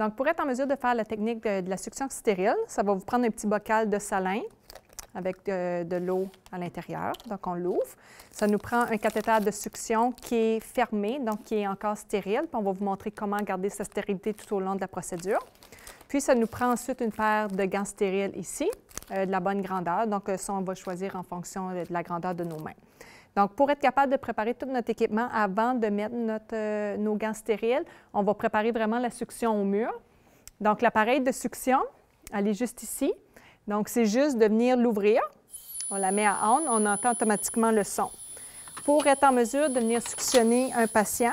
Donc, pour être en mesure de faire la technique de la succion stérile, ça va vous prendre un petit bocal de salin avec de l'eau à l'intérieur. Donc, on l'ouvre. Ça nous prend un cathéter de succion qui est fermé, donc qui est encore stérile. Puis on va vous montrer comment garder sa stérilité tout au long de la procédure. Puis, ça nous prend ensuite une paire de gants stériles ici, de la bonne grandeur. Donc, ça, on va choisir en fonction de la grandeur de nos mains. Donc, pour être capable de préparer tout notre équipement avant de mettre nos gants stériles, on va préparer vraiment la succion au mur. Donc, l'appareil de succion, elle est juste ici. Donc, c'est juste de venir l'ouvrir. On la met à on, on entend automatiquement le son. Pour être en mesure de venir suctionner un patient,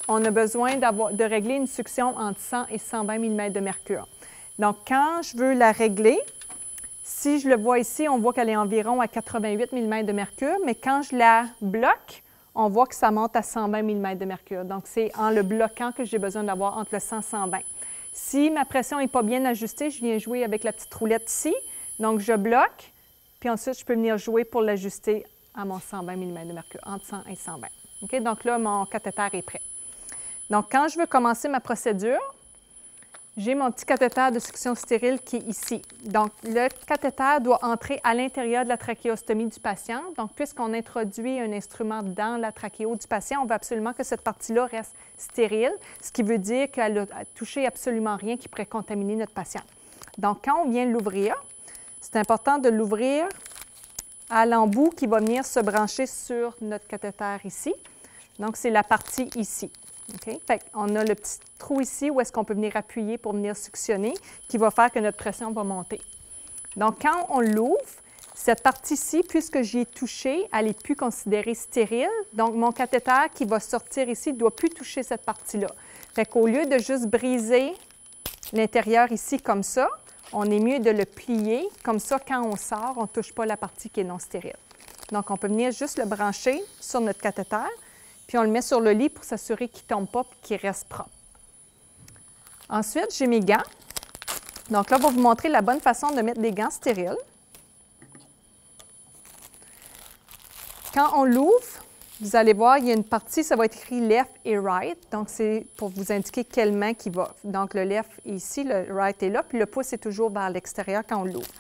on a besoin de régler une succion entre 100 et 120 mm de mercure. Donc, quand je veux la régler, si je le vois ici, on voit qu'elle est environ à 88 mm de mercure, mais quand je la bloque, on voit que ça monte à 120 mm de mercure. Donc, c'est en le bloquant que j'ai besoin d'avoir entre le 100 et 120. Si ma pression n'est pas bien ajustée, je viens jouer avec la petite roulette ici. Donc, je bloque, puis ensuite, je peux venir jouer pour l'ajuster à mon 120 mm de mercure, entre 100 et 120. OK? Donc là, mon cathéter est prêt. Donc, quand je veux commencer ma procédure, j'ai mon petit cathéter de succion stérile qui est ici. Donc, le cathéter doit entrer à l'intérieur de la trachéostomie du patient. Donc, puisqu'on introduit un instrument dans la trachéo du patient, on veut absolument que cette partie-là reste stérile, ce qui veut dire qu'elle n'a touché absolument rien qui pourrait contaminer notre patient. Donc, quand on vient l'ouvrir, c'est important de l'ouvrir à l'embout qui va venir se brancher sur notre cathéter ici. Donc, c'est la partie ici. Okay? Fait qu'on a le petit trou ici où est-ce qu'on peut venir appuyer pour venir suctionner, qui va faire que notre pression va monter. Donc, quand on l'ouvre, cette partie-ci, puisque j'y ai touché, elle n'est plus considérée stérile. Donc, mon cathéter qui va sortir ici ne doit plus toucher cette partie-là. Fait qu'au lieu de juste briser l'intérieur ici comme ça, on est mieux de le plier. Comme ça, quand on sort, on ne touche pas la partie qui est non stérile. Donc, on peut venir juste le brancher sur notre cathéter. Puis on le met sur le lit pour s'assurer qu'il ne tombe pas et qu'il reste propre. Ensuite, j'ai mes gants. Donc là, on va vous montrer la bonne façon de mettre des gants stériles. Quand on l'ouvre, vous allez voir, il y a une partie, ça va être écrit left et right. Donc, c'est pour vous indiquer quelle main qui va. Donc, le left est ici, le right est là, puis le pouce est toujours vers l'extérieur quand on l'ouvre.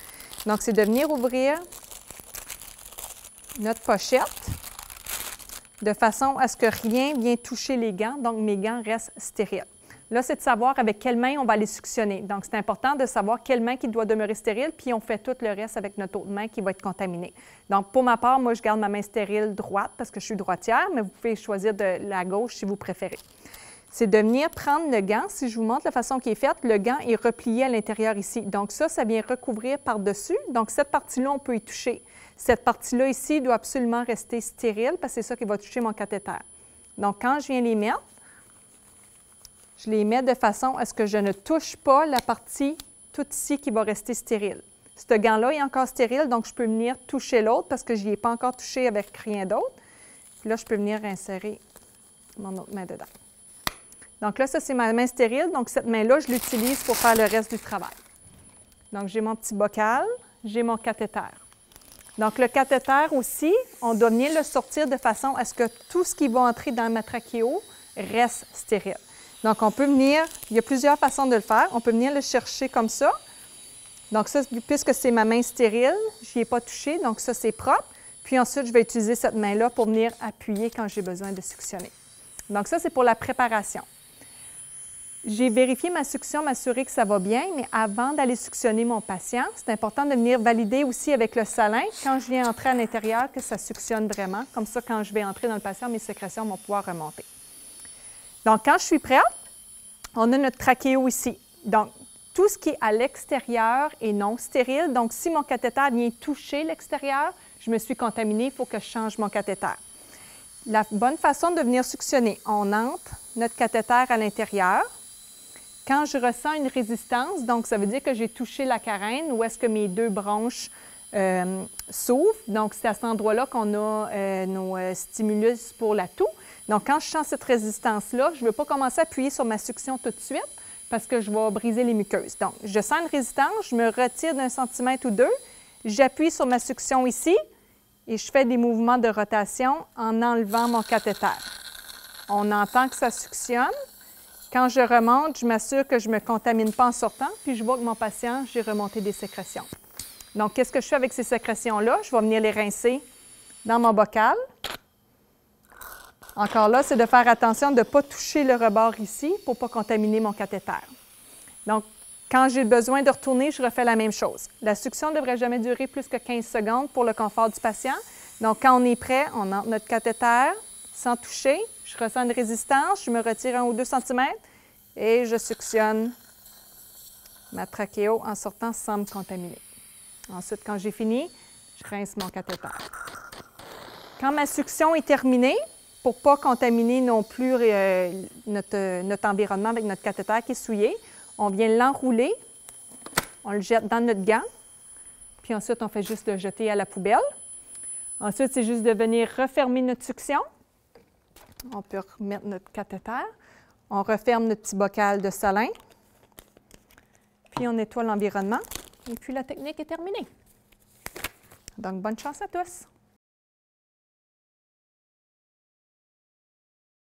Donc, c'est de venir ouvrir notre pochette de façon à ce que rien vienne toucher les gants, donc mes gants restent stériles. Là, c'est de savoir avec quelle main on va les suctionner. Donc, c'est important de savoir quelle main qui doit demeurer stérile, puis on fait tout le reste avec notre autre main qui va être contaminée. Donc, pour ma part, moi, je garde ma main stérile droite parce que je suis droitière, mais vous pouvez choisir de la gauche si vous préférez. C'est de venir prendre le gant. Si je vous montre la façon qui est faite, le gant est replié à l'intérieur ici. Donc, ça vient recouvrir par-dessus. Donc, cette partie-là, on peut y toucher. Cette partie-là ici doit absolument rester stérile parce que c'est ça qui va toucher mon cathéter. Donc, quand je viens les mettre, je les mets de façon à ce que je ne touche pas la partie toute ici qui va rester stérile. Ce gant-là est encore stérile, donc je peux venir toucher l'autre parce que je n'y ai pas encore touché avec rien d'autre. Puis là, je peux venir insérer mon autre main dedans. Donc là, ça, c'est ma main stérile. Donc, cette main-là, je l'utilise pour faire le reste du travail. Donc, j'ai mon petit bocal, j'ai mon cathéter. Donc, le cathéter aussi, on doit venir le sortir de façon à ce que tout ce qui va entrer dans ma trachéo reste stérile. Donc, on peut venir, il y a plusieurs façons de le faire. On peut venir le chercher comme ça. Donc, ça, puisque c'est ma main stérile, je n'y ai pas touché, donc ça, c'est propre. Puis ensuite, je vais utiliser cette main-là pour venir appuyer quand j'ai besoin de suctionner. Donc, ça, c'est pour la préparation. J'ai vérifié ma succion, m'assurer que ça va bien, mais avant d'aller suctionner mon patient, c'est important de venir valider aussi avec le salin, quand je viens entrer à l'intérieur, que ça suctionne vraiment. Comme ça, quand je vais entrer dans le patient, mes sécrétions vont pouvoir remonter. Donc, quand je suis prête, on a notre trachéo ici. Donc, tout ce qui est à l'extérieur est non stérile. Donc, si mon cathéter vient toucher l'extérieur, je me suis contaminée, il faut que je change mon cathéter. La bonne façon de venir suctionner, on entre notre cathéter à l'intérieur. Quand je ressens une résistance, donc ça veut dire que j'ai touché la carène ou est-ce que mes deux bronches s'ouvrent. Donc, c'est à cet endroit-là qu'on a nos stimulus pour la toux. Donc, quand je sens cette résistance-là, je ne veux pas commencer à appuyer sur ma succion tout de suite parce que je vais briser les muqueuses. Donc, je sens une résistance, je me retire d'un centimètre ou deux, j'appuie sur ma succion ici et je fais des mouvements de rotation en enlevant mon cathéter. On entend que ça suctionne. Quand je remonte, je m'assure que je ne me contamine pas en sortant, puis je vois que mon patient, j'ai remonté des sécrétions. Donc, qu'est-ce que je fais avec ces sécrétions-là? Je vais venir les rincer dans mon bocal. Encore là, c'est de faire attention de ne pas toucher le rebord ici pour ne pas contaminer mon cathéter. Donc, quand j'ai besoin de retourner, je refais la même chose. La succion ne devrait jamais durer plus que 15 secondes pour le confort du patient. Donc, quand on est prêt, on entre notre cathéter sans toucher. Je ressens une résistance, je me retire 1 ou 2 cm et je suctionne ma trachéo en sortant sans me contaminer. Ensuite, quand j'ai fini, je rince mon cathéter. Quand ma succion est terminée, pour ne pas contaminer non plus notre environnement avec notre cathéter qui est souillé, on vient l'enrouler, on le jette dans notre gant, puis ensuite, on fait juste le jeter à la poubelle. Ensuite, c'est juste de venir refermer notre succion. On peut remettre notre cathéter. On referme notre petit bocal de salin. Puis, on nettoie l'environnement. Et puis, la technique est terminée. Donc, bonne chance à tous!